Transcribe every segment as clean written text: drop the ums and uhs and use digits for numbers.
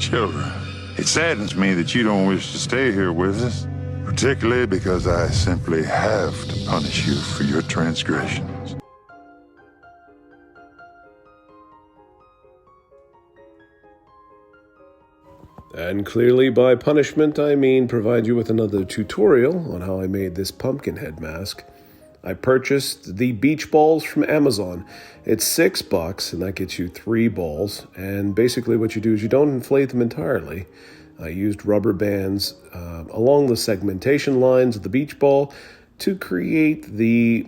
children. It saddens me that you don't wish to stay here with us, particularly because I simply have to punish you for your transgressions. And clearly by punishment, I mean provide you with another tutorial on how I made this pumpkin head mask. I purchased the beach balls from Amazon. It's $6, and that gets you 3 balls. And basically what you do is you don't inflate them entirely. I used rubber bands along the segmentation lines of the beach ball to create the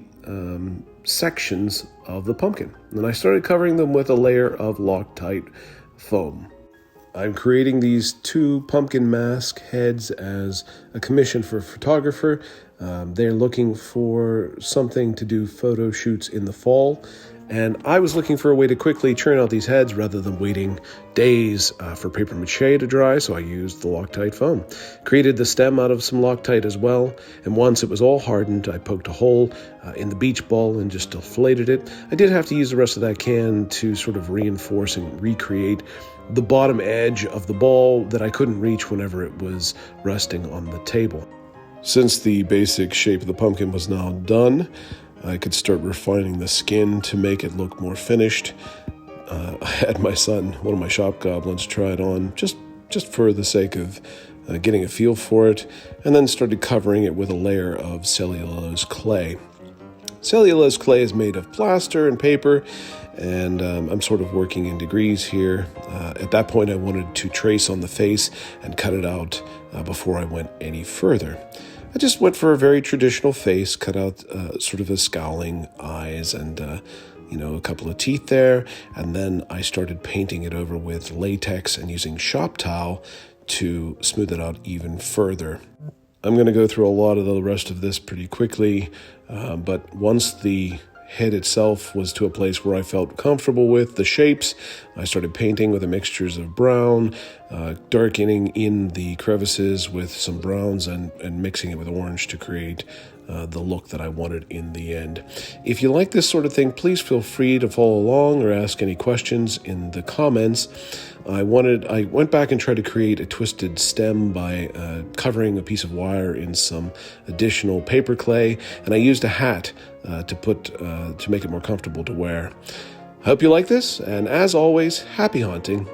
sections of the pumpkin. And I started covering them with a layer of Loctite foam. I'm creating these 2 pumpkin mask heads as a commission for a photographer. They're looking for something to do photo shoots in the fall, and I was looking for a way to quickly churn out these heads rather than waiting days for paper mache to dry, so I used the Loctite foam. Created the stem out of some Loctite as well, and once it was all hardened, I poked a hole in the beach ball and just deflated it. I did have to use the rest of that can to sort of reinforce and recreate the bottom edge of the ball that I couldn't reach whenever it was resting on the table. Since the basic shape of the pumpkin was now done, I could start refining the skin to make it look more finished. I had my son, one of my shop goblins, try it on just for the sake of getting a feel for it, and then started covering it with a layer of cellulose clay. Cellulose clay is made of plaster and paper, and I'm sort of working in degrees here. At that point, I wanted to trace on the face and cut it out before I went any further. I just went for a very traditional face, cut out sort of a scowling eyes and a couple of teeth there, and then I started painting it over with latex and using shop towel to smooth it out even further. I'm going to go through a lot of the rest of this pretty quickly, but once the head itself was to a place where I felt comfortable with the shapes, I started painting with the mixtures of brown, darkening in the crevices with some browns and mixing it with orange to create the look that I wanted in the end. If you like this sort of thing, please feel free to follow along or ask any questions in the comments. I went back and tried to create a twisted stem by covering a piece of wire in some additional paper clay, and I used a hat to make it more comfortable to wear. I hope you like this, and as always, happy haunting.